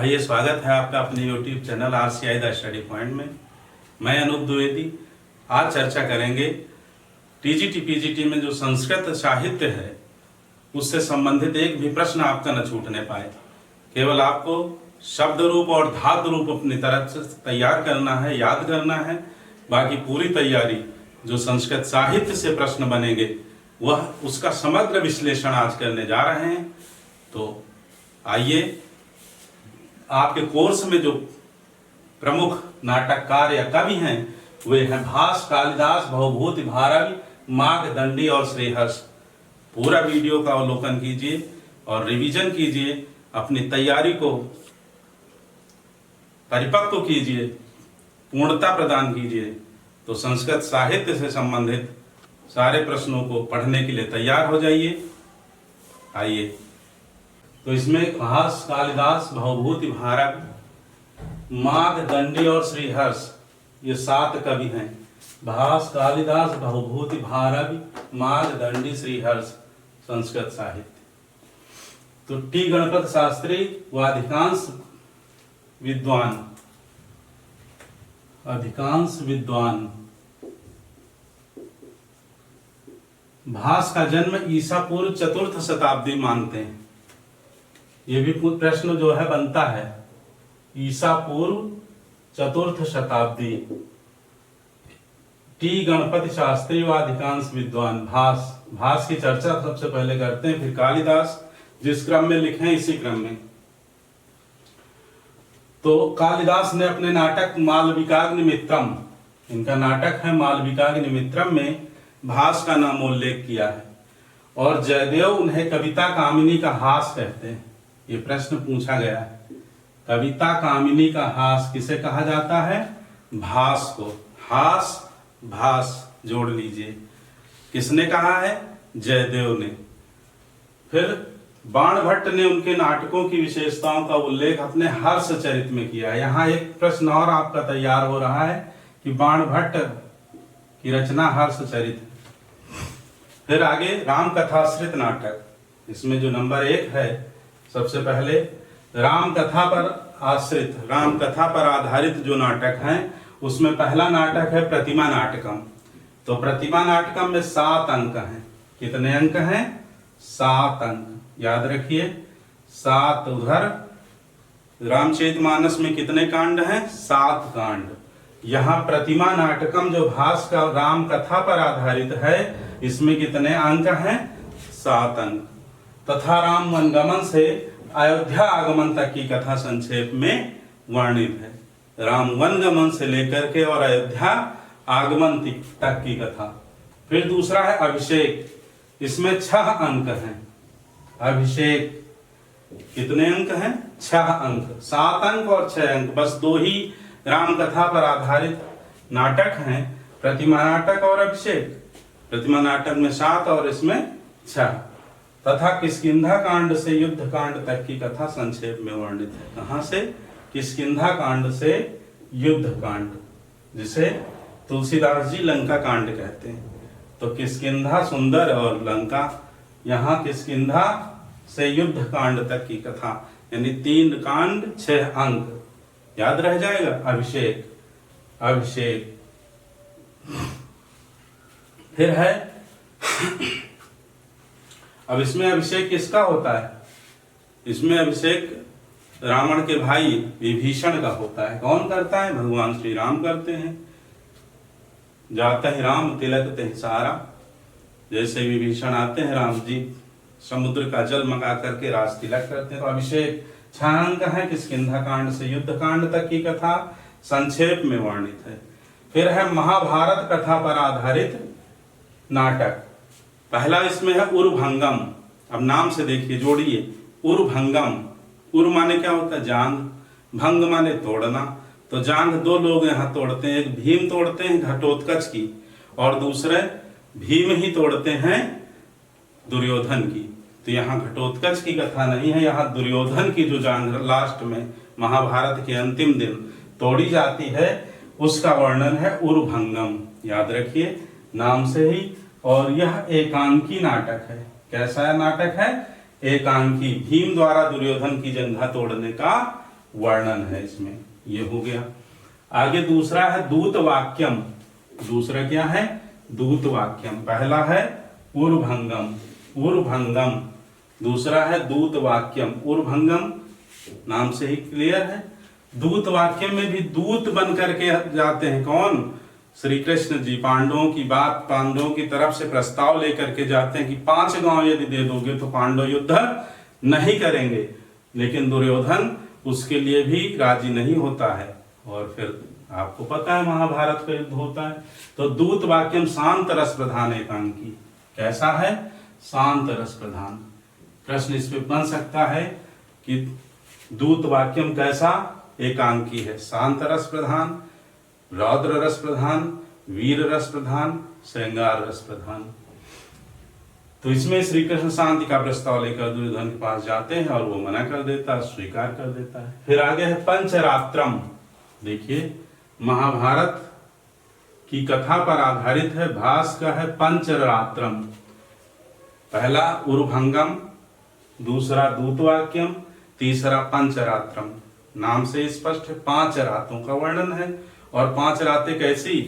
आइए, स्वागत है आपका अपने YouTube channel RCI the study point में। मैं अनूप द्विवेदी। आज चर्चा करेंगे टीजीटी पीजीटी में जो संस्कृत साहित्य है उससे संबंधित एक भी प्रश्न आपका न छूटने पाए। केवल आपको शब्द रूप और धातु रूप अपनी तरफ से तैयार करना है, याद करना है। बाकी पूरी तैयारी जो संस्कृत साहित्य से प्रश्न बनेंगे वह उसका समग्र विश्लेषण आज करने जा रहे हैं। तो आइए, आपके कोर्स में जो प्रमुख नाटककार या कवि हैं वे हैं भास, कालिदास, भवभूति, भारवी, माघदंडी और श्रीहर्ष। पूरा वीडियो का अवलोकन कीजिए और रिवीजन कीजिए, अपनी तैयारी को परिपक्व कीजिए, पूर्णता प्रदान कीजिए। तो संस्कृत साहित्य से संबंधित सारे प्रश्नों को पढ़ने के लिए तैयार हो जाइए। आइए, तो इसमें भास, कालिदास, भवभूति, भारवी, माघदंडी और श्रीहर्ष ये 7 कवि हैं। भास, कालिदास, भवभूति, भारवी, माघदंडी, श्रीहर्ष संस्कृत साहित्य। तो टी गणपत शास्त्री व अधिकांश विद्वान भास का जन्म ईसा पूर्व 4th शताब्दी मानते हैं। ये भी प्रश्न जो है बनता है, ईसा पूर्व 4th शताब्दी। टी गणपति शास्त्री व अधिकांश विद्वान। भास की चर्चा सबसे पहले करते हैं, फिर कालिदास, जिस क्रम में लिखे इसी क्रम में। तो कालिदास ने अपने नाटक मालविकाग्निमित्रम, इनका नाटक है मालविकाग्निमित्रम में भास का नामोल्लेख किया है। और जयदेव उन्हें कविता कामिनी का हास कहते हैं। ये प्रश्न पूछा गया है, कविता कामिनी का हास किसे कहा जाता है? भास को। हास भास जोड़ लीजिए। किसने कहा है? जयदेव ने। फिर बाणभट्ट ने उनके नाटकों की विशेषताओं का उल्लेख अपने हर्षचरित में किया है। यहाँ एक प्रश्न और आपका तैयार हो रहा है कि बाणभट्ट की रचना हर्षचरित। फिर आगे राम कथाश्रित नाटक, इसमें जो नंबर 1 है, सबसे पहले राम कथा पर आधारित जो नाटक हैं उसमें पहला नाटक है प्रतिमा नाटकम। तो प्रतिमा नाटकम में 7 अंक हैं। कितने अंक हैं? 7 अंक, याद रखिए। 7 उधर रामचरितमानस में कितने कांड हैं? 7 कांड। यहाँ प्रतिमा नाटकम जो भास का राम कथा पर आधारित है, इसमें कितने अंक हैं? 7 अंक। तथा राम वनगमन से अयोध्या आगमन तक की कथा संक्षेप में वर्णित है। राम वनगमन से लेकर के और अयोध्या आगमन तक की कथा। फिर दूसरा है अभिषेक, इसमें 6 अंक हैं। अभिषेक कितने अंक हैं? 6 अंक। 7 अंक और 6 अंक, बस 2 ही राम कथा पर आधारित नाटक हैं, प्रतिमा नाटक और अभिषेक। प्रतिमा नाटक में 7 और इसमें 6। तथा किष्किंधा कांड से युद्ध कांड तक की कथा संक्षेप में वर्णित है। कहां से? किष्किंधा कांड से युद्ध कांड, जिसे तुलसीदास जी लंका कांड कहते हैं। तो किष्किंधा सुंदर और लंका, यहाँ किष्किंधा से युद्ध कांड तक की कथा, यानी 3 कांड 6 अंक, याद रह जाएगा। अभिषेक फिर है अब इसमें अभिषेक किसका होता है? इसमें अभिषेक रावण के भाई विभीषण का होता है। कौन करता है? भगवान श्री राम करते हैं। जाता है राम तिलक ते सारा, जैसे विभीषण आते हैं, राम जी समुद्र का जल मंगा करके राज तिलक करते हैं। तो अभिषेक 6 अंक है। किष्किंधा कांड से युद्ध कांड तक की कथा संक्षेप में वर्णित है। फिर है महाभारत कथा पर आधारित नाटक। पहला इसमें है उर्भंगम। अब नाम से देखिए, जोड़िए। उर्भंगम, उर माने क्या होता है? जांघ, भंग माने तोड़ना। तो जांघ 2 लोग यहाँ तोड़ते हैं, एक भीम तोड़ते हैं घटोत्कच की, और दूसरे भीम ही तोड़ते हैं दुर्योधन की। तो यहाँ घटोत्कच की कथा नहीं है, यहाँ दुर्योधन की जो जांघ लास्ट में महाभारत के अंतिम दिन तोड़ी जाती है उसका वर्णन है उर्भंगम। याद रखिए नाम से ही। और यह एकांकी नाटक है। कैसा नाटक है? एकांकी। भीम द्वारा दुर्योधन की जंघा तोड़ने का वर्णन है इसमें। ये हो गया। आगे दूसरा है दूत वाक्यम। दूसरा क्या है? दूत वाक्यम। पहला है उर्भंगम, उर्भंगम। दूसरा है दूत वाक्यम। उर्भंगम नाम से ही क्लियर है। दूत वाक्यम में भी दूत बन करके जाते हैं। कौन? श्री कृष्ण जी। पांडवों की बात, पांडवों की तरफ से प्रस्ताव लेकर के जाते हैं कि 5 गांव यदि दे दोगे तो पांडव युद्ध नहीं करेंगे, लेकिन दुर्योधन उसके लिए भी राजी नहीं होता है। और फिर आपको पता है महाभारत का युद्ध होता है। तो दूत वाक्यम शांत रस प्रधान एकांकी। कैसा है? शांत रस प्रधान। प्रश्न इस पे बन सकता है कि दूत वाक्यम कैसा? एकांकी है। शांत रस प्रधान, रौद्र रस प्रधान, वीर रस प्रधान, श्रृंगार रस प्रधान। तो इसमें श्री कृष्ण शांति का प्रस्ताव लेकर दुर्योधन के पास जाते हैं और वो मना कर देता है, स्वीकार कर देता है। फिर आगे है पंचरात्रम। देखिए, महाभारत की कथा पर आधारित है। भास का है पंचरात्रम। पहला उर्भंगम, दूसरा दूतवाक्यम, तीसरा पंचरात्रम। नाम से स्पष्ट है 5 रातों का वर्णन है। और 5 रातें कैसी?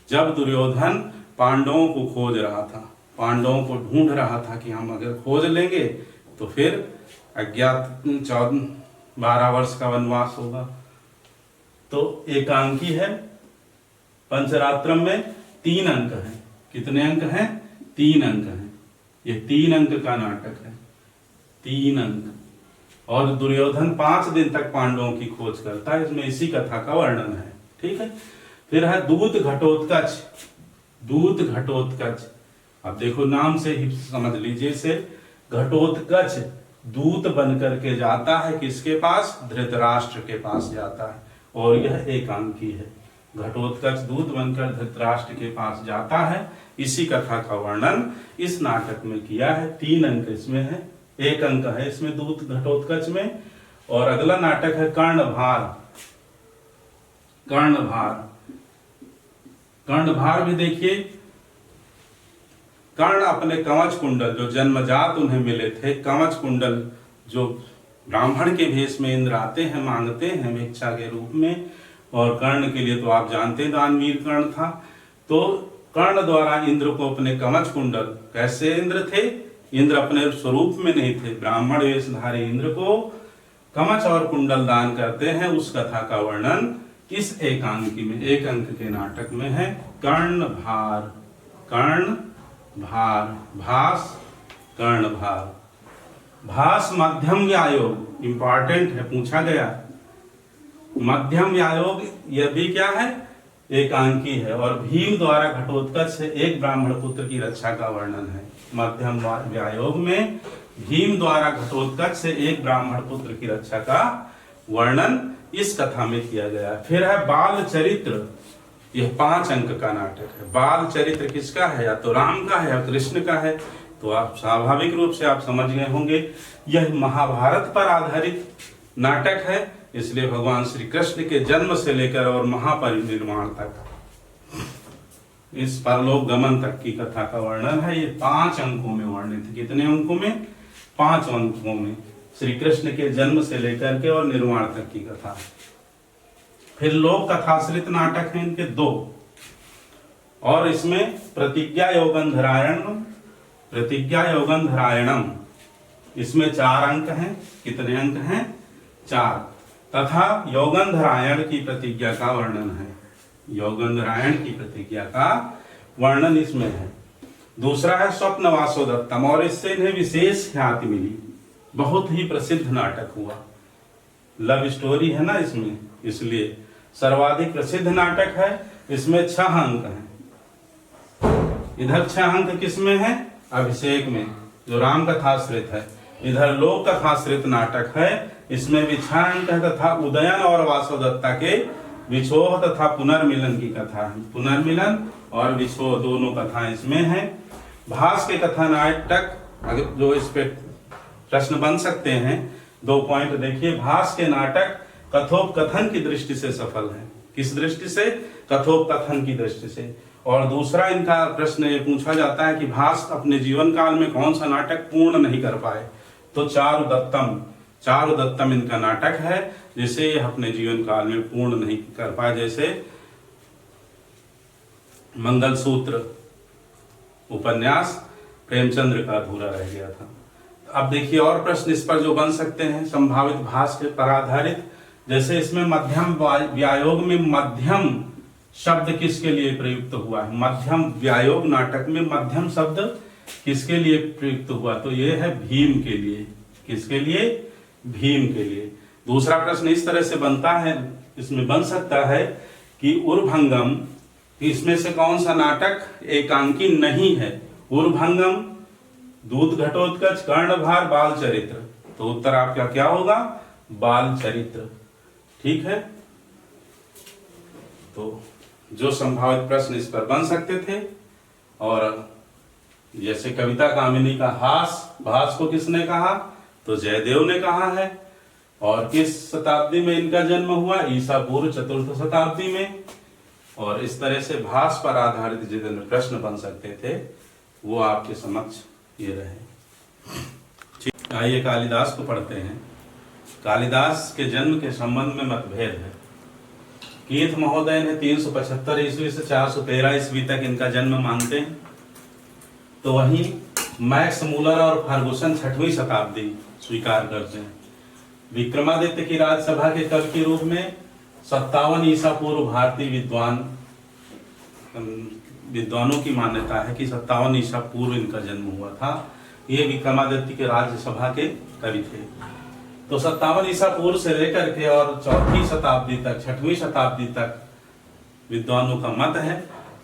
जब दुर्योधन पांडवों को खोज रहा था, पांडवों को ढूंढ रहा था कि हम अगर खोज लेंगे तो फिर अज्ञात 12 वर्ष का वनवास होगा। तो एकांकी है। पंचरात्रम में 3 अंक हैं। कितने अंक हैं? 3 अंक हैं। ये 3 अंक का नाटक है। 3 अंक। और दुर्योधन 5 दिन तक पांडवों की खोज करता है। इसमें इसी कथा का वर्णन है। ठीक है। फिर है दूत घटोत्कच। दूत घटोत्कच। अब देखो, नाम से ही समझ लीजिए इसे। घटोत्कच दूत बन करके जाता है किसके पास? धृतराष्ट्र के पास जाता है। और यह एकांकी है। घटोत्कच दूत बनकर धृतराष्ट्र के पास जाता है। इसी कथा का वर्णन इस नाटक में किया है। 3 अंक इसमें है। 1 अंक है इसमें दूत घटोत्कच में। और अगला नाटक है कर्णभार। कर्णभार। कर्णभार भी देखिए, कर्ण अपने कवच कुंडल, जो जन्मजात उन्हें मिले थे, कवच कुंडल जो ब्राह्मण के भेष में इंद्र आते हैं, मांगते हैं भिक्षा के रूप में। और कर्ण के लिए तो आप जानते हैं दानवीर कर्ण था। तो कर्ण द्वारा इंद्र को अपने कवच कुंडल, कैसे इंद्र थे? इंद्र अपने स्वरूप में नहीं थे। ब्राह्मण वेशधारी इंद्र को कवच और कुंडल दान करते हैं। उस कथा का वर्णन इस एकांकी में, 1 अंक के नाटक में है। कर्णभार। कर्णभार। भास, कर्णभार। भास मध्यम व्यायोग। इंपॉर्टेंट है, पूछा गया। मध्यम व्यायोग यह भी क्या है? एकांकी है। और भीम द्वारा घटोत्कच से एक ब्राह्मण पुत्र की रक्षा का वर्णन है। मध्यम व्यायोग में भीम द्वारा घटोत्कच से एक ब्राह्मण पुत्र की रक्षा का वर्णन इस कथा में किया गया है। फिर है बाल चरित्र। यह 5 अंक का नाटक है। बाल चरित्र किसका है? या तो राम का है या कृष्ण का है। तो आप स्वाभाविक रूप से आप समझ गए होंगे, यह महाभारत पर आधारित नाटक है। इसलिए भगवान श्री कृष्ण के जन्म से लेकर और महापरिनिर्वाण तक, इस परलोक गमन तक की कथा का वर्णन है। ये 5 अंकों में वर्णित है। कितने अंकों में? 5 अंकों में श्री कृष्ण के जन्म से लेकर के और निर्वाण तक की कथा। फिर लोक कथाश्रित नाटक है इनके 2। और इसमें प्रतिज्ञा योगंधरायणम, प्रतिज्ञा योगंधरायणम, इसमें 4 अंक हैं। कितने अंक हैं? 4। तथा योगंधरायण की प्रतिज्ञा का वर्णन है। योगंधरायण की प्रतिज्ञा का वर्णन इसमें है। दूसरा है स्वप्न वासोदत्तम। और इससे इन्हें विशेष ख्याति मिली। बहुत ही प्रसिद्ध नाटक हुआ। लव स्टोरी है ना इसमें, इसलिए सर्वाधिक प्रसिद्ध नाटक है। इसमें 6 अंक हैं। इधर 6 अंक किसमें है? अभिषेक में, जो राम कथाश्रित है। इधर लोक कथाश्रित नाटक है। इसमें भी 6 अंक है। तथा उदयन और वासोदत्ता के विछोह तथा पुनर्मिलन की कथा है। पुनर्मिलन और विछोह दोनों कथाएं इसमें हैं। भास के कथा नाटक, जो इस पे प्रश्न बन सकते हैं, 2 पॉइंट देखिए। भास के नाटक कथोपकथन की दृष्टि से सफल है। किस दृष्टि से? कथोपकथन की दृष्टि से। और दूसरा इनका प्रश्न ये पूछा जाता है कि भास अपने जीवन काल में कौन सा नाटक पूर्ण नहीं कर पाए? तो चारुदत्तम। चारुदत्तम इनका नाटक है, जिसे यह अपने जीवन काल में पूर्ण नहीं कर पाए। जैसे मंगलसूत्र उपन्यास प्रेमचंद्र का अधूरा रह गया था। अब देखिए और प्रश्न इस पर जो बन सकते हैं संभावित भास के पर आधारित। जैसे इसमें मध्यम व्यायोग में मध्यम शब्द किसके लिए प्रयुक्त हुआ है? मध्यम व्यायोग नाटक में मध्यम शब्द किसके लिए प्रयुक्त हुआ? तो ये है भीम के लिए। किसके लिए? भीम के लिए। दूसरा प्रश्न इस तरह से बनता है, इसमें बन सकता है कि उर्भंगम, इसमें से कौन सा नाटक एकांकी नहीं है? उर्भंगम, दूत घटोत्कच, कर्णभार, बाल चरित्र। तो उत्तर आपका क्या होगा? बाल चरित्र। ठीक है, तो जो संभावित प्रश्न इस पर बन सकते थे। और जैसे कविता कामिनी का भास को किसने कहा? तो जयदेव ने कहा है। और किस शताब्दी में इनका जन्म हुआ? ईसा पूर्व 4th शताब्दी में। और इस तरह से भास पर आधारित जितने प्रश्न बन सकते थे वो आपके समक्ष ये रहे। ठीक, आइए कालिदास को पढ़ते हैं। कालिदास के जन्म के संबंध में मतभेद है। कीथ महोदय ने 375 ईस्वी से 413 ईस्वी तक इनका जन्म मानते हैं। तो वहीं मैक्स मूलर और फर्गुसन 6वीं शताब्दी स्वीकार करते हैं। विक्रमादित्य की राजसभा के कवि के रूप में 57 ईसा पूर्व भारतीय विद्वानों की मान्यता है कि 57 ईसा पूर्व इनका जन्म हुआ था। ये विक्रमादित्य के राज्यसभा के कवि थे। तो 57 ईसा पूर्व से लेकर के और 4वीं शताब्दी तक, 6वीं शताब्दी तक विद्वानों का मत है।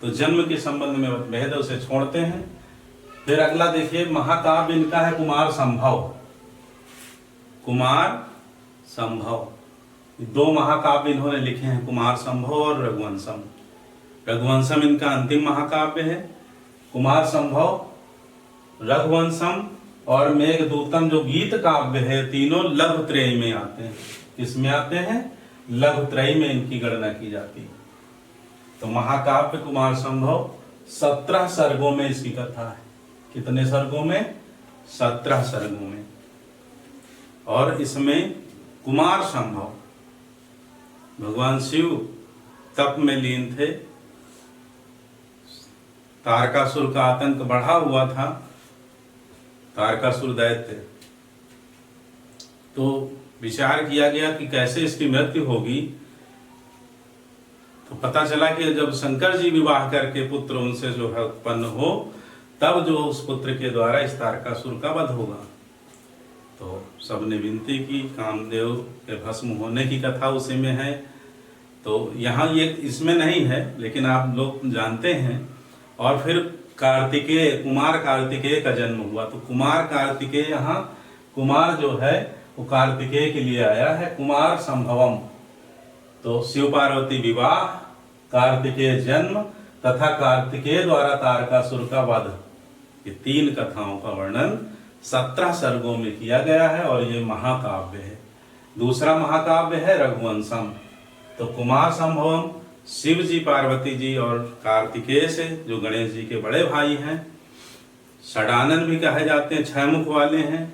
तो जन्म के संबंध में मतभेद उसे छोड़ते हैं। फिर अगला देखिए, महाकाव्य इनका है कुमार संभव। कुमार संभव, 2 महाकाव्य इन्होंने लिखे हैं, कुमार संभव और रघुवंशम। रघुवंशम इनका अंतिम महाकाव्य है। कुमार संभव, रघुवंशम और मेघदूतम जो गीत काव्य है, तीनों लघुत्रयी में आते हैं। किसमें आते हैं? लघुत्रयी में इनकी गणना की जाती है। तो महाकाव्य कुमार संभव 17 सर्गों में इसकी कथा है। कितने सर्गों में? 17 सर्गों में। और इसमें कुमार संभव भगवान शिव तप में लीन थे। तारकासुर का आतंक बढ़ा हुआ था, तारकासुर दैत्य। तो विचार किया गया कि कैसे इसकी मृत्यु होगी। तो पता चला कि जब शंकर जी विवाह करके पुत्र उनसे जो है उत्पन्न हो, तब जो उस पुत्र के द्वारा इस तारकासुर का वध होगा। तो सबने विनती की, कामदेव के भस्म होने की कथा उसी में है। तो यहाँ ये इसमें नहीं है, लेकिन आप लोग जानते हैं। और फिर कार्तिकेय, कुमार कार्तिकेय का जन्म हुआ। तो कुमार कार्तिकेय, यहाँ कुमार जो है वो कार्तिकेय के लिए आया है। कुमार संभवम, तो शिव पार्वती विवाह, कार्तिकेय जन्म तथा कार्तिकेय द्वारा तारकासुर का वध, ये 3 कथाओं का वर्णन 17 सर्गों में किया गया है। और ये महाकाव्य है। दूसरा महाकाव्य है रघुवंशम। तो कुमार संभवम शिव जी, पार्वती जी और कार्तिकेय से, जो गणेश जी के बड़े भाई हैं, षडानन भी कहे जाते हैं, 6 मुख वाले हैं,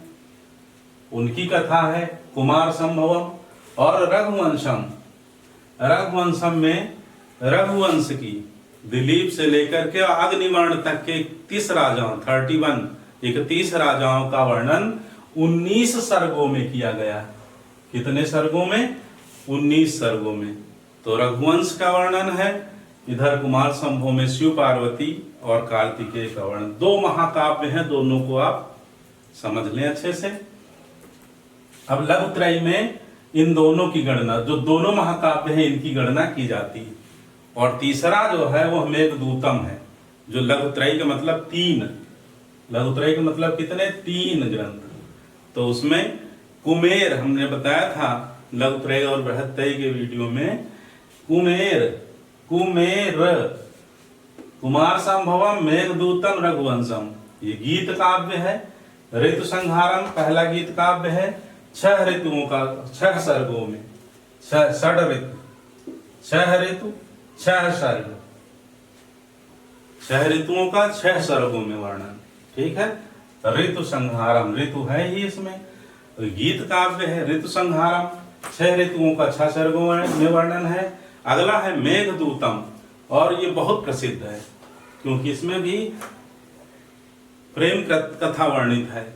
उनकी कथा है कुमार संभवम। और रघुवंशम, रघुवंशम में रघुवंश की दिलीप से लेकर के अग्निवर्ण तक के 31 राजाओं 31 राजाओं का वर्णन 19 सर्गों में किया गया है। कितने सर्गों में? 19 सर्गों में। तो रघुवंश का वर्णन है, इधर कुमार संभव में शिव पार्वती और कार्तिकेय का वर्णन। 2 महाकाव्य हैं, दोनों को आप समझ लें अच्छे से। अब लघुत्रयी में इन दोनों की गणना, जो दोनों महाकाव्य हैं, इनकी गणना की जाती है। और तीसरा जो है वो मेघदूतम है, जो लघुत्रयी का मतलब 3, लघुत्रयी का मतलब कितने? 3 ग्रंथ। तो उसमें कुमेर, हमने बताया था लघुत्रयी और बृहत्त्रयी के वीडियो में, कुमेर, कुमार संभवम, मेघदूतम, रघुवंशम, ये गीत काव्य है। ऋतु संहारम पहला गीत काव्य है, 6 ऋतुओं का, 6 सर्गों में, 6 ऋतु, 6 ऋतु, 6 सर्ग, 6 ऋतुओं का 6 सर्गों में वर्णन। ठीक है। ऋतु संहारम, ऋतु है ही इसमें। गीत काव्य है ऋतु संहारम, 6 ऋतुओं का 6 सर्गों में वर्णन है। अगला है मेघदूतम, और ये बहुत प्रसिद्ध है क्योंकि इसमें भी प्रेम कथा वर्णित है।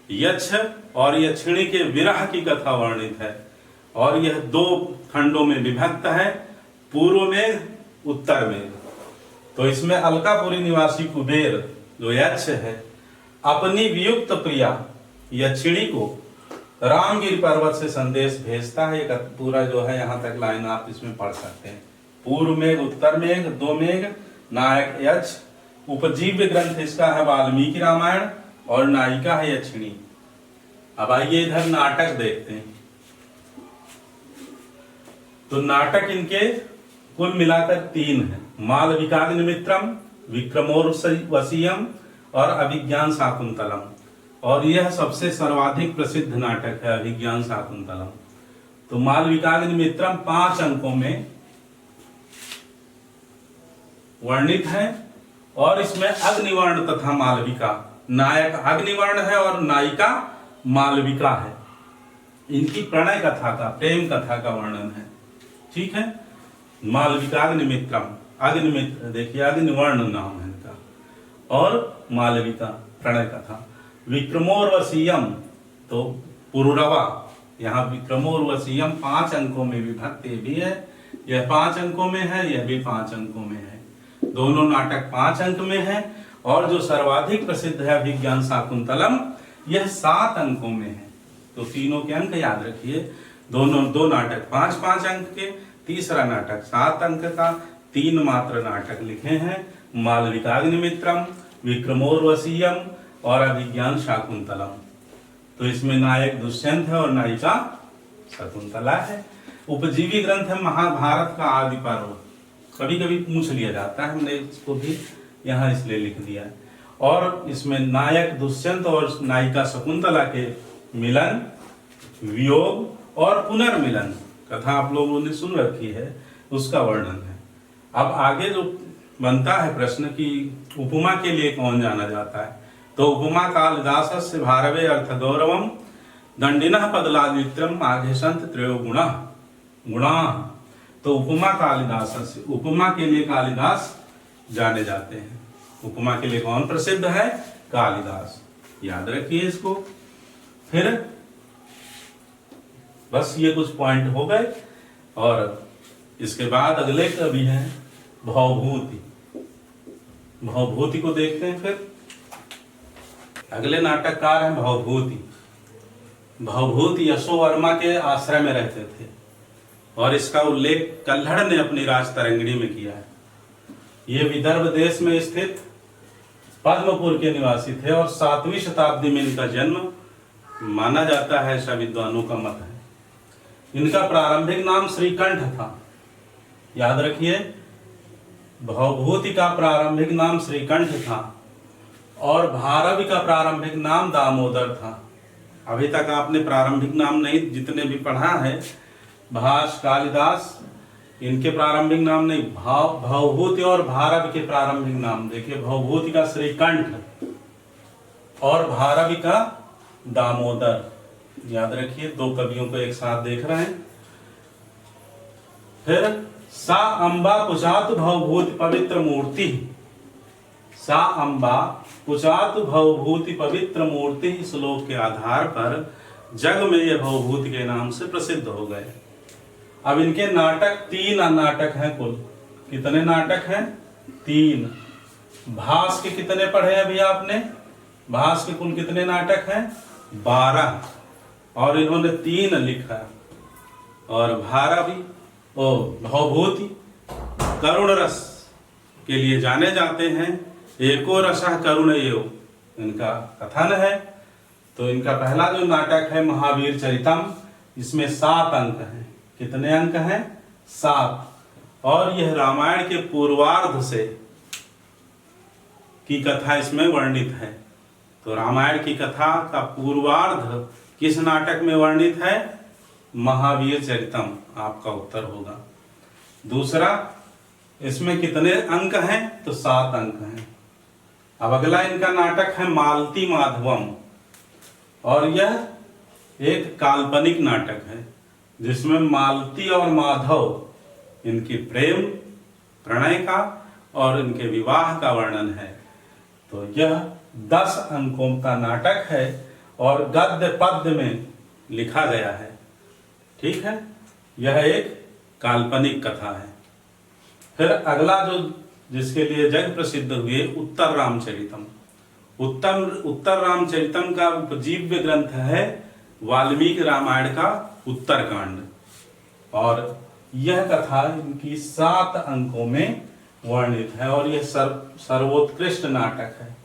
यक्ष और यक्षिणी के विरह की कथा वर्णित है, और यह 2 खंडों में विभक्त है, पूर्व मेघ उत्तर मेघ। तो इसमें अलकापुरी निवासी कुबेर जो यक्ष है अपनी वियुक्त प्रिया यक्षिणी को रामगिर पर्वत से संदेश भेजता है। एक पूरा जो है यहाँ तक लाइन आप इसमें पढ़ सकते हैं। पूर्व मेघ उत्तर मेघ 2 मेघ, नायक यक्ष, उपजीव्य ग्रंथ इसका है वाल्मीकि रामायण, और नायिका है यक्षिणी। अब आइए इधर नाटक देखते हैं। तो नाटक इनके कुल मिलाकर 3 है, मालविकाग्निमित्रम, विक्रमोर्वशीयम और अभिज्ञान शाकुंतलम। और यह सबसे सर्वाधिक प्रसिद्ध नाटक है अभिज्ञान शाकुंतलम। तो मालविकाग्निमित्रम 5 अंकों में वर्णित है, और इसमें अग्निवर्ण तथा मालविका, नायक अग्निवर्ण है और नायिका मालविका है। इनकी प्रणय कथा का, प्रेम कथा का वर्णन है। ठीक है। मालविकाग्निमित्रम, अग्निमित्र देखिए अग्निवर्ण नाम है इनका, और मालविका प्रणय कथा। विक्रमोर्वशीयम तो पुरुरवा, यहाँ विक्रमोर्वशीयम 5 अंकों में विभक्त भी है, यह 5 अंकों में है, यह भी 5 अंकों में है। दोनों नाटक 5 अंक में है, और जो सर्वाधिक प्रसिद्ध है अभिज्ञान शाकुंतलम, यह 7 अंकों में है। तो तीनों के अंक याद रखिए, दोनों 2 नाटक 5-5 अंक के, तीसरा नाटक 7 अंक का, 3 मात्र नाटक लिखे हैं, मालविकाग्निमित्रम, विक्रमोर्वशीयम और अभिज्ञान शाकुंतलम। तो इसमें नायक दुष्यंत है और नायिका शकुंतला है। उपजीवी ग्रंथ है महाभारत का आदि पर्व, कभी कभी पूछ लिया जाता है, हमने इसको भी यहाँ इसलिए लिख दिया है। और इसमें नायक दुष्यंत और नायिका शकुंतला के मिलन, वियोग और पुनर्मिलन कथा आप लोगों ने सुन रखी है, उसका वर्णन है। अब आगे जो बनता है प्रश्न कि उपमा के लिए कौन जाना जाता है, तो उपमा कालिदास से भारवे अर्थ गौरवम दंडिनः पदलादित्रम आघे संत त्रयो गुणा। तो उपमा कालिदास से, उपमा के लिए कालिदास जाने जाते हैं। उपमा के लिए कौन प्रसिद्ध है? कालिदास, याद रखिए इसको। फिर बस ये कुछ पॉइंट हो गए, और इसके बाद अगले कवि हैं भवभूति। भवभूति को देखते हैं। फिर अगले नाटककार हैं भवभूति। भवभूति यशोवर्मा के आश्रय में रहते थे, और इसका उल्लेख कल्हड़ ने अपनी राज तरंगिणी में किया है। ये विदर्भ देश में स्थित पद्मपुर के निवासी थे, और 7वीं शताब्दी में इनका जन्म माना जाता है, ऐसा विद्वानों का मत है। इनका प्रारंभिक नाम श्रीकंठ था, याद रखिए। भवभूति का प्रारंभिक नाम श्रीकंठ था, और भारवी का प्रारंभिक नाम दामोदर था। अभी तक आपने प्रारंभिक नाम नहीं, जितने भी पढ़ा है, भास, कालिदास, इनके प्रारंभिक नाम नहीं, भवभूति और भारवी के प्रारंभिक नाम देखिए। भवभूति का श्रीकंठ और भारवी का दामोदर, याद रखिए। 2 कवियों को एक साथ देख रहे हैं। फिर सा अंबा कुचातु भवभूति पवित्र मूर्ति, सा अंबा कुचातु भवभूति पवित्र मूर्ति श्लोक के आधार पर जग में यह भवभूति के नाम से प्रसिद्ध हो गए। अब इनके नाटक 3 नाटक हैं कुल। कितने नाटक हैं? 3। भास के कितने पढ़े अभी आपने? भास के कुल कितने नाटक हैं? 12, और इन्होंने 3 लिखा। और भारवी भवभूति करुण रस के लिए जाने जाते हैं। एको रसः करुण एव इनका कथन है। तो इनका पहला जो नाटक है महावीर चरितम, इसमें 7 अंक हैं। कितने अंक हैं? 7। और यह रामायण के पूर्वार्ध से की कथा इसमें वर्णित है। तो रामायण की कथा का पूर्वार्ध किस नाटक में वर्णित है? महावीर चरितम आपका उत्तर होगा। दूसरा, इसमें कितने अंक हैं? तो 7 अंक हैं। अब अगला इनका नाटक है मालती माधवम, और यह एक काल्पनिक नाटक है जिसमें मालती और माधव इनकी प्रेम प्रणय का और इनके विवाह का वर्णन है। तो यह 10 अंकों का नाटक है और गद्य पद्य में लिखा गया है। ठीक है, यह एक काल्पनिक कथा है। फिर अगला जो जिसके लिए जग प्रसिद्ध हुए उत्तर रामचरितम। उत्तर रामचरितम का उपजीव्य ग्रंथ है वाल्मीकि रामायण का उत्तरकांड और यह कथा इनकी 7 अंकों में वर्णित है और यह सर्वोत्कृष्ट नाटक है।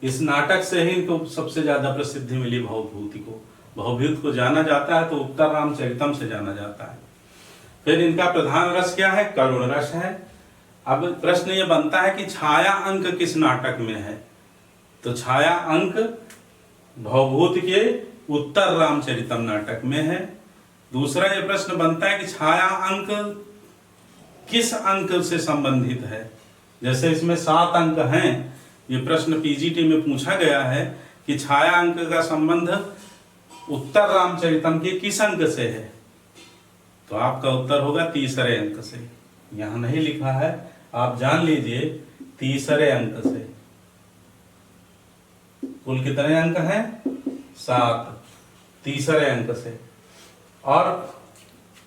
इस नाटक से ही इनको सबसे ज्यादा प्रसिद्धि मिली भवभूति को। भवभूति को जाना जाता है तो उत्तर रामचरितम से जाना जाता है। फिर इनका प्रधान रस क्या है? करुण रस है। अब प्रश्न ये बनता है कि छाया अंक किस नाटक में है? तो छाया अंक भवभूति के उत्तर रामचरितम नाटक में है। दूसरा ये प्रश्न बनता है कि छाया अंक किस अंक से संबंधित है? जैसे इसमें 7 अंक हैं, ये प्रश्न पीजीटी में पूछा गया है कि छाया अंक का संबंध उत्तर रामचरितम के किस अंक से है? तो आपका उत्तर होगा तीसरे अंक से। यहां नहीं लिखा है, आप जान लीजिए तीसरे अंक से। कुल कितने अंक हैं? 7, तीसरे अंक से। और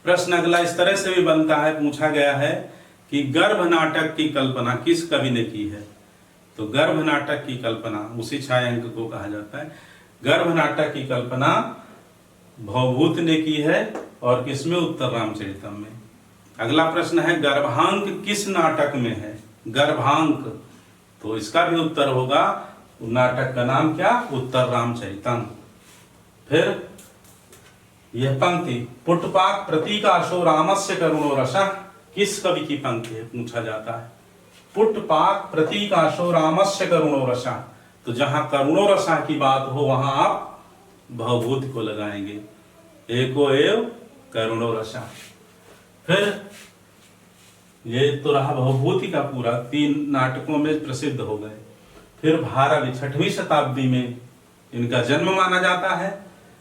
प्रश्न अगला इस तरह से भी बनता है, पूछा गया है कि गर्भ नाटक की कल्पना किस कवि ने की है? तो गर्भ नाटक की कल्पना उसी छायांक को कहा जाता है। गर्भ नाटक की कल्पना भवभूत ने की है और किसमें? उत्तर रामचरितम में। अगला प्रश्न है गर्भांक किस नाटक में है? गर्भांक, तो इसका भी उत्तर होगा नाटक का नाम क्या? उत्तर रामचरितम। फिर यह पंक्ति पुटपाक प्रतीकाशो रामस्य करुणो रसः किस कवि की पंक्ति है? पूछा जाता है। पुटपाक प्रतीकाशो रामस्य करुणो रसः, तो जहां करुणो रसः की बात हो वहां आप भवभूति को लगाएंगे। एको एव करुणो रसः। फिर ये तो रहा भवभूति का पूरा, 3 नाटकों में प्रसिद्ध हो गए। फिर भारवी 6वीं शताब्दी में इनका जन्म माना जाता है।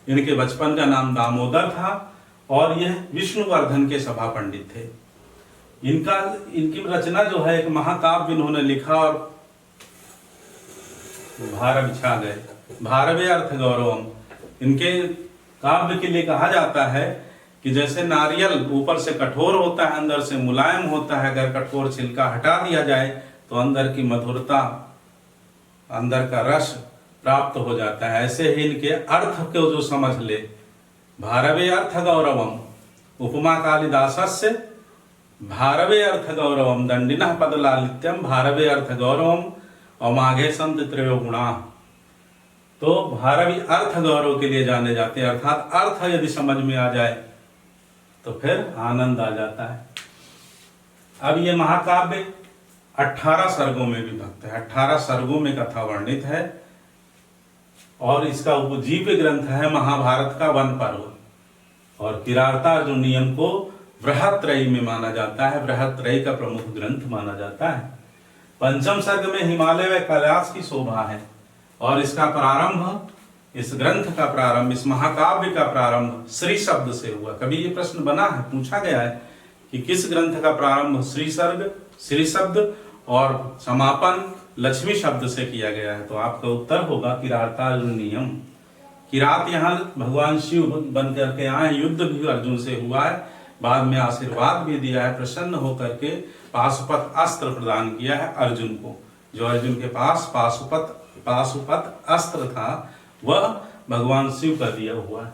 इनके बचपन का नाम दामोदर था और यह विष्णुवर्धन के सभा पंडित थे। इनकी रचना जो है एक महाकाव्य इन्होंने लिखा और भारवी छा गए। भारवे अर्थ गौरवम, इनके काव्य के लिए कहा जाता है कि जैसे नारियल ऊपर से कठोर होता है, अंदर से मुलायम होता है, अगर कठोर छिलका हटा दिया जाए तो अंदर की मधुरता, अंदर का रस प्राप्त हो जाता है। ऐसे ही इनके अर्थ को जो समझ ले, भारवे अर्थ गौरवम, उपमा कालिदासस्य भारवे अर्थ गौरवम दंडिनः पदलालित्यम भारवे अर्थ गौरवम अमाघे संत त्रयो गुणा। तो भारवी अर्थ गौरव के लिए जाने जाते हैं, अर्थात अर्थ यदि समझ में आ जाए तो फिर आनंद आ जाता है। अब ये महाकाव्य 18 सर्गों में विभक्त है। 18 सर्गों में कथा वर्णित है और इसका उपजीव्य ग्रंथ है महाभारत का वन पर्व। और किरातार्जुनीयम को बृहत्रयी में माना जाता है, बृहत्रयी का प्रमुख ग्रंथ माना जाता है। 5म सर्ग में हिमालय व कैलाश की शोभा है और इसका प्रारंभ, इस ग्रंथ का प्रारंभ, इस महाकाव्य का प्रारंभ श्री शब्द से हुआ। कभी ये प्रश्न बना है, पूछा गया है कि किस ग्रंथ का प्रारंभ श्री शब्द और समापन लक्ष्मी शब्द से किया गया है? तो आपका उत्तर होगा किरातार्जुनीयम। किरात यहाँ भगवान शिव बन करके आए, युद्ध भी अर्जुन से हुआ है, बाद में आशीर्वाद भी दिया है, प्रसन्न होकर के पाशुपत अस्त्र प्रदान किया है अर्जुन को। जो अर्जुन के पास पाशुपत अस्त्र था वह भगवान शिव का दिया हुआ है।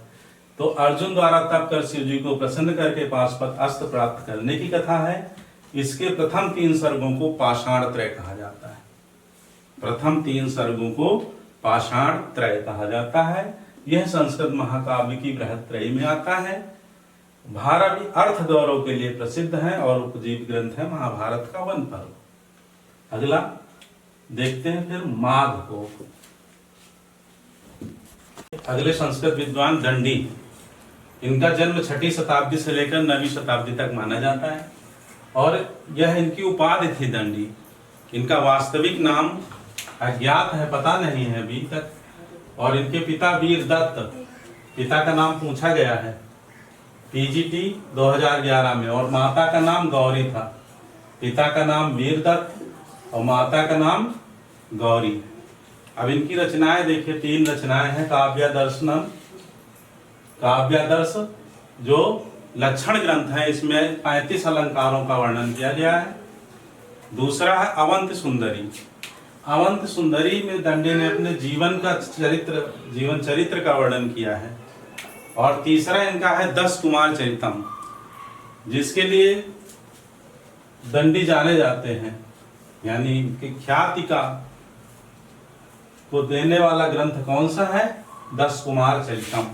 तो अर्जुन द्वारा तप कर शिव जी को प्रसन्न करके पाशुपत अस्त्र प्राप्त करने की कथा है। इसके प्रथम 3 सर्गों को पाषाण त्रय कहा जाता है। प्रथम 3 सर्गों को पाषाण त्रय कहा जाता है। यह संस्कृत महाकाव्य की बृहत्रयी में आता है। भारवी अर्थ गौरव के लिए प्रसिद्ध है और उपजीव ग्रंथ है महाभारत का वन पर्व। अगला देखते हैं फिर माघ को। अगले संस्कृत विद्वान दंडी, इनका जन्म 6वीं शताब्दी से लेकर 9वीं शताब्दी तक माना जाता है और यह इनकी उपाधि थी दंडी। इनका वास्तविक नाम अज्ञात है, पता नहीं है अभी तक। और इनके पिता वीर दत्त पिता का नाम पूछा गया है पीजीटी 2011 में, और माता का नाम गौरी था। पिता का नाम वीरदत्त और माता का नाम गौरी। अब इनकी रचनाएं देखिए, 3 रचनाएं हैं। काव्य दर्शनम, काव्यादर्श जो लक्षण ग्रंथ है, इसमें 35 अलंकारों का वर्णन किया गया है। दूसरा है अवंत सुंदरी। अवंत सुंदरी में दंडी ने अपने जीवन चरित्र का वर्णन किया है। और तीसरा इनका है 10 कुमार चरितम, जिसके लिए दंडी जाने जाते हैं, यानी कि ख्याति का को देने वाला ग्रंथ कौन सा है? 10 कुमार चरितम।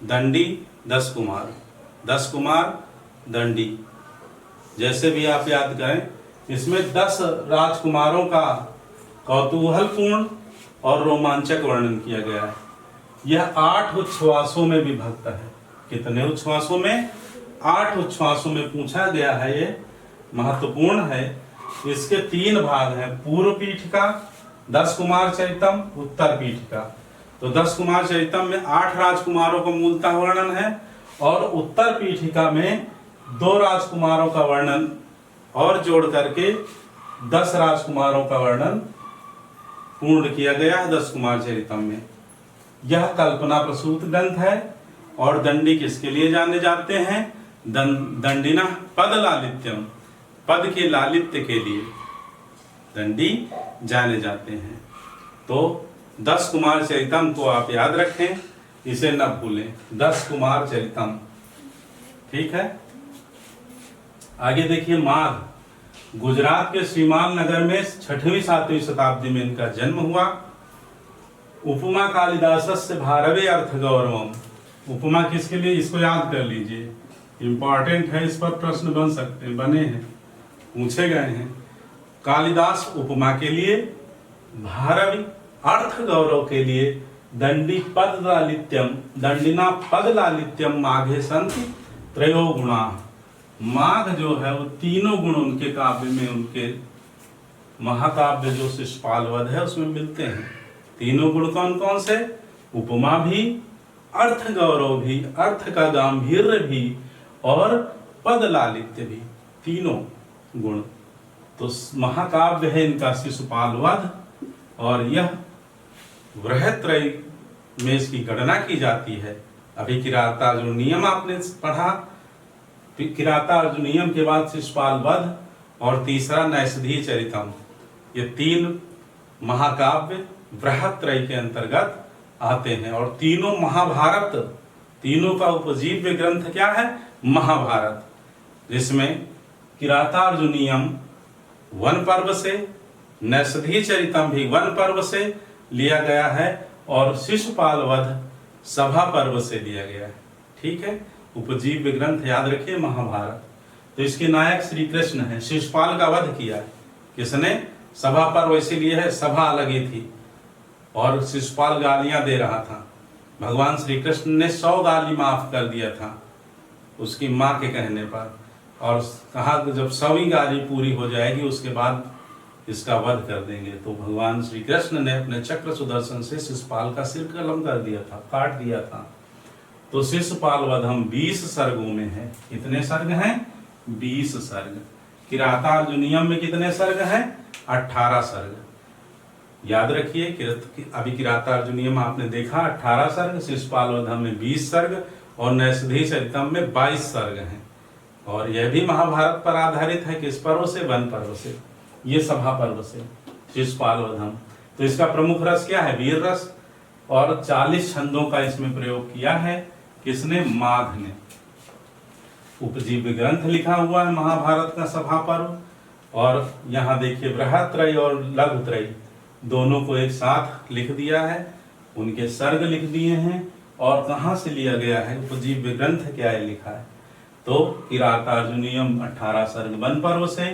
दंडी 10 कुमार, 10 कुमार दंडी, जैसे भी आप याद करें। इसमें 10 राजकुमारों का कौतूहलपूर्ण और रोमांचक वर्णन किया गया है। यह 8 उच्छ्वासों में विभक्त है। कितने उच्छ्वासों में? 8 उच्छ्वासों में पूछा गया है। ये महत्वपूर्ण है। इसके 3 भाग हैं, पूर्व पीठिका, 10 कुमार चरितम, उत्तर पीठिका। तो 10 कुमार चरितम में 8 राजकुमारों का मूलतः वर्णन है, और उत्तर पीठिका में 2 राजकुमारों का वर्णन और जोड़ करके 10 राजकुमारों का वर्णन पूर्ण किया गया है 10 कुमार चरितम में। यह कल्पना प्रसूत ग्रंथ है। और दंडी किसके लिए जाने जाते हैं? दंडिना पद लालित्यम, पद के लालित्य के लिए दंडी जाने जाते हैं। तो 10 कुमार चरितम को आप याद रखें, इसे न भूलें। 10 कुमार चरितम, ठीक है। आगे देखिए माघ। गुजरात के श्रीमान नगर में 6वीं-7वीं शताब्दी में इनका जन्म हुआ। उपमा कालिदासस्य भारवे अर्थ गौरवम। उपमा किसके लिए? इसको याद कर लीजिए, इंपॉर्टेंट है, इस पर प्रश्न बन सकते हैं, बने हैं, पूछे गए हैं। कालिदास उपमा के लिए, भारवी अर्थ गौरव के लिए, दंडी पद लालित्यम, दंडिना पद लालित्यम माघे संति त्रयो गुणा। माघ जो है वो 3 गुण उनके काव्य में, उनके महाकाव्य जो शिशुपाल वध है उसमें मिलते हैं। 3 गुण कौन कौन से? उपमा भी, अर्थ गौरव भी, अर्थ का गांभीर्य भी, और पद लालित्य भी, 3 गुण। तो महाकाव्य है इनका शिशुपाल वध, और यह बृहत्रयी में इसकी गणना की जाती है। अभी किरातार्जुनीयम आपने पढ़ा, किरातार्जुनीयम के बाद शिशुपाल वध, और तीसरा नैषधीय चरितम। ये 3 महाकाव्य बृहत्रयी के अंतर्गत आते हैं। और तीनों महाभारत, तीनों का उपजीव्य ग्रंथ क्या है? महाभारत, जिसमें किरातार्जुनीयम वन पर्व से, नैषधीय चरितम भी वन पर्व से लिया गया है, और शिशुपाल वध सभा पर्व से लिया गया है। ठीक है, उपजीव्य ग्रंथ याद रखिए महाभारत। तो इसके नायक श्री कृष्ण है। शिशुपाल का वध किया किसने? सभा पर्व इसीलिए है, सभा अलग ही थी, और शिशुपाल गालियां दे रहा था। भगवान श्री कृष्ण ने 100 गाली माफ कर दिया था उसकी माँ के कहने पर, और कहा कि जब 100वीं गाली पूरी हो जाएगी उसके बाद इसका वध कर देंगे। तो भगवान श्री कृष्ण ने अपने चक्र सुदर्शन से शिशुपाल का सिर कलम कर दिया था, काट दिया था। तो शिशुपाल वध हम 20 सर्गों में है। कितने सर्ग हैं? 20 सर्ग। किरातार्जुनीयम में कितने सर्ग हैं? 18 सर्ग। याद रखिए, अभी किरातार्जुनीयम आपने देखा 18 सर्ग, शिशुपाल वध में 20 सर्ग, और नैषधीय चरितम में 22 सर्ग हैं। और यह भी महाभारत पर आधारित है। किस पर्व से? वन पर्व से, ये सभा पर्व से, शिशुपाल वधम। तो इसका प्रमुख रस क्या है? वीर रस। और 40 छंदों का इसमें प्रयोग किया है। किसने? माघ ने। उपजीव्य ग्रंथ लिखा हुआ है महाभारत का सभा पर्व। और यहाँ देखिए बृहत्रयी और लघुत्रयी दोनों को एक साथ लिख दिया है, उनके सर्ग लिख दिए हैं, और कहाँ से लिया गया है, उपजीव्य ग्रंथ क्या है लिखा है। तो किरातार्जुनीयम 18 सर्ग वन पर्व से,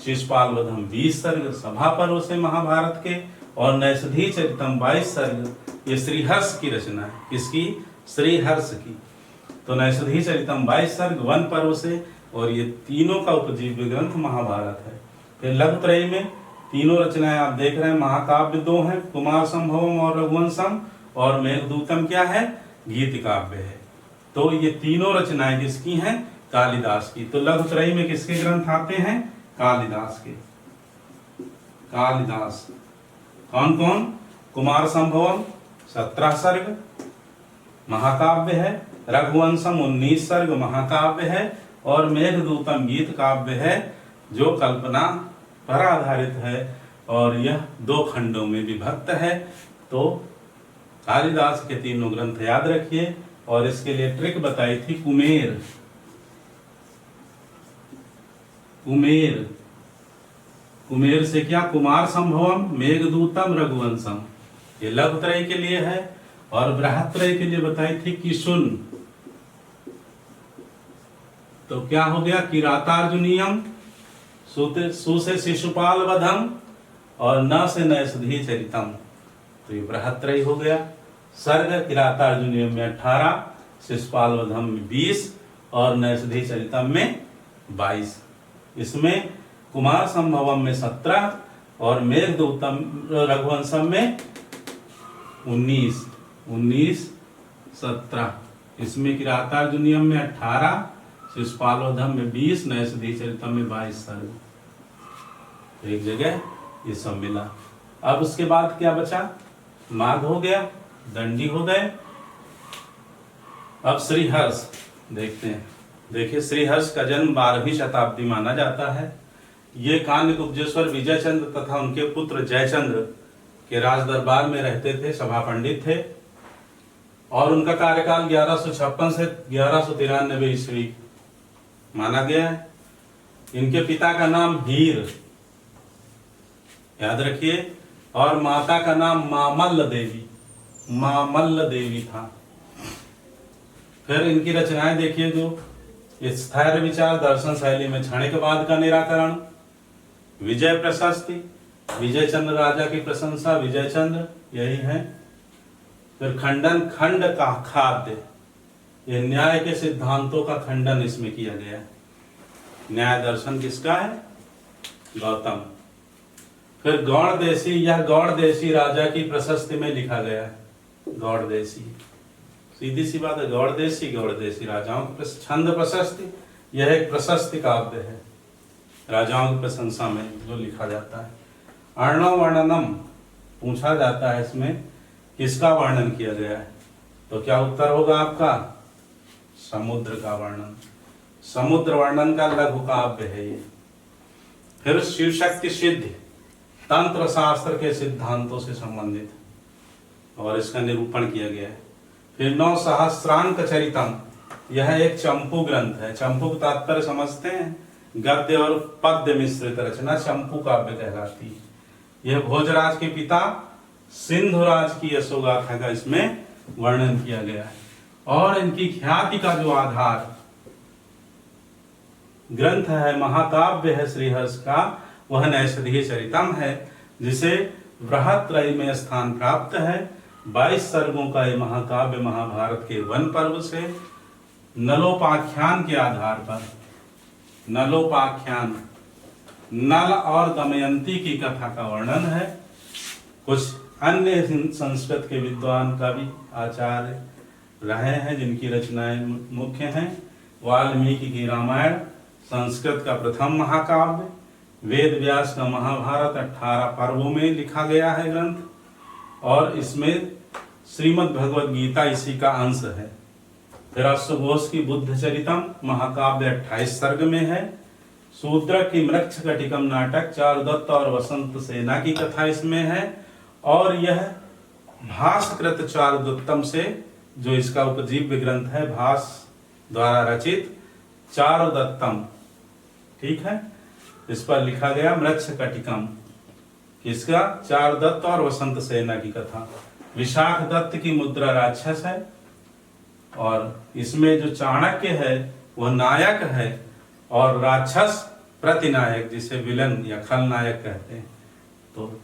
शिशुपाल वधम 20 सर्ग सभा पर्व से महाभारत के, और नैषधीय चरितम 22 सर्ग। ये श्रीहर्ष की रचना है। किसकी? श्रीहर्ष की। तो नैषधीय चरितम 22 सर्ग वन पर्व से, और ये तीनों का उपजीव्य ग्रंथ महाभारत है। फिर लघुत्रयी में तीनों रचनाएं आप देख रहे हैं। महाकाव्य 2 हैं, कुमार संभवम और रघुवंशम, और मेघदूतम क्या है? गीत काव्य है। तो ये तीनों रचनाएं किसकी हैं? कालिदास की। तो लघुत्रयी में किसके ग्रंथ आते हैं? कालिदास के। कालिदास कौन कौन? कुमार संभवम 17 सर्ग महाकाव्य है, रघुवंशम 19 सर्ग महाकाव्य है, और मेघदूतम गीत काव्य है जो कल्पना पर आधारित है, और यह 2 खंडों में विभक्त है। तो कालिदास के तीनों ग्रंथ याद रखिए। और इसके लिए ट्रिक बताई थी, कुमेर। कुमेर कुमेर से क्या? कुमार संभवम, मेघदूतम, रघुवंशम, ये लघुत्रयी के लिए है। और बृहत्त्रयी के लिए बताई थी किशुन। तो क्या हो गया? किरातार्जुनीयम, सु से शिशुपाल वधम, और न से नैषधीय चरितम। तो ये बृहत्त्रयी हो गया। सर्ग किरातार्जुनीयम में 18, शिशुपाल वधम में 20, और नैषधीय चरितम में 22। इसमें कुमार संभवम में 17 और मेघदूतम रघुवंशम में 19, 17। इसमें किरातार्जुनीयम में 18, शिशुपालोधम में 20, नैषधीय चरितम में 22 सर्ग। एक जगह ये सब मिला। अब उसके बाद क्या बचा? माघ हो गया, दंडी हो गए। अब श्रीहर्ष देखते हैं। देखिए, श्रीहर्ष का जन्म 12वीं शताब्दी माना जाता है। ये कान्यकुब्जेश्वर विजयचंद्र तथा उनके पुत्र जयचंद्र के राज दरबार में रहते थे, सभा पंडित थे, और उनका कार्यकाल 1156 से 1193 ईस्वी माना गया है। इनके पिता का नाम हीर, याद रखिए, और माता का नाम मामल्ल देवी था। फिर इनकी रचनाएं देखिए, जो स्थैर्य विचार दर्शन शैली में क्षणिकवाद का निराकरण, विजय प्रशस्ति, विजयचंद्र राजा की प्रशंसा, विजयचंद्र यही है। फिर खंडन, खंड का खाद्य, ये न्याय के सिद्धांतों का खंडन इसमें किया गया है। न्याय दर्शन किसका है? गौतम। फिर गौड़देशी, यह गौड़देशी राजा की प्रशस्ति में लिखा गया है। गौड़देशी, सीधी सी बात है, गौड़देशी राजाओं की छंद प्रशस्ति, यह एक प्रशस्ति काव्य है, राजाओं की प्रशंसा में जो लिखा जाता है। अर्णव वर्णनम पूछा जाता है, इसमें किसका वर्णन किया गया है? तो क्या उत्तर होगा आपका? समुद्र का वर्णन। समुद्र वर्णन का लघु काव्य है ये। फिर शिवशक्ति सिद्धि, तंत्र शास्त्र के सिद्धांतों से संबंधित, और इसका निरूपण किया गया है। फिर 9 सहस्रांक चरितम, यह एक चंपू ग्रंथ है। चंपू का तात्पर्य समझते हैं? गद्य और पद्य मिश्रित रचना चंपू काव्य कहलाती है। यह भोजराज के पिता सिंधुराज की यशोगाथा का इसमें वर्णन किया गया है। और इनकी ख्याति का जो आधार ग्रंथ है, महाकाव्य है श्रीहर्ष का, वह नैषधीय चरितम है, जिसे बृहत्त्रयी में स्थान प्राप्त है। 22 सर्गों का ये महाकाव्य महाभारत के वन पर्व से नलोपाख्यान के आधार पर, नलोपाख्यान, नल और दमयंती की कथा का वर्णन है। कुछ अन्य संस्कृत के विद्वान का भी आचार्य रहे हैं, जिनकी रचनाएं मुख्य हैं। वाल्मीकि की रामायण संस्कृत का प्रथम महाकाव्य, वेद व्यास का महाभारत 18 पर्वों में लिखा गया है ग्रंथ, और इसमें श्रीमद् भगवद गीता इसी का अंश है। फिर अश्वघोष की बुद्ध चरितम महाकाव्य 28 सर्ग में है। शूद्र की मृक्षकटिकम नाटक चारुदत्त और वसंत सेना की कथा इसमें है। और यह भासकृत चारुदत्तम से, जो इसका उपजीव्य ग्रंथ है, भास द्वारा रचित चारुदत्तम, ठीक है, इस पर लिखा गया मृक्षकटिकम, इसका चारुदत्त और वसंत सेना की कथा। विशाख दत्त की मुद्रा राक्षस है, और इसमें जो चाणक्य है वह नायक है, और राक्षस प्रतिनायक, जिसे विलन या खलनायक कहते हैं। तो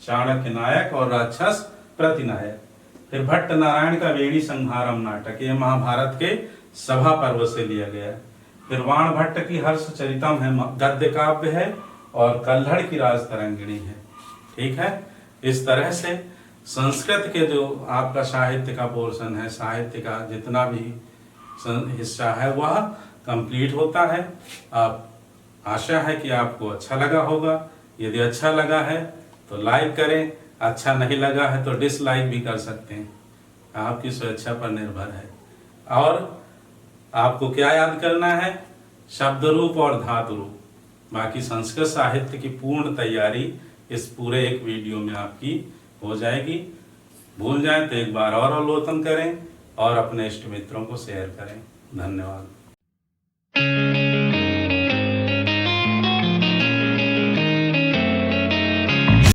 चाणक्य नायक और राक्षस प्रतिनायक। फिर भट्ट नारायण का वेणी संहारम नाटक, यह महाभारत के सभा पर्व से लिया गया है। फिर वाण भट्ट की हर्ष चरितम है, गद्य काव्य है, और कल्हड़ की राज तरंगिणी है, ठीक है। इस तरह से संस्कृत के जो आपका साहित्य का पोर्शन है, साहित्य का जितना भी हिस्सा है वह कंप्लीट होता है। आप आशा है कि आपको अच्छा लगा होगा। यदि अच्छा लगा है तो लाइक करें, अच्छा नहीं लगा है तो डिसलाइक भी कर सकते हैं, आपकी स्वेच्छा पर निर्भर है। और आपको क्या याद करना है? शब्द रूप और धातु रूप। बाकी संस्कृत साहित्य की पूर्ण तैयारी इस पूरे एक वीडियो में आपकी हो जाएगी। भूल जाए तो एक बार और अवलोकन करें और अपने इष्ट मित्रों को शेयर करें। धन्यवाद।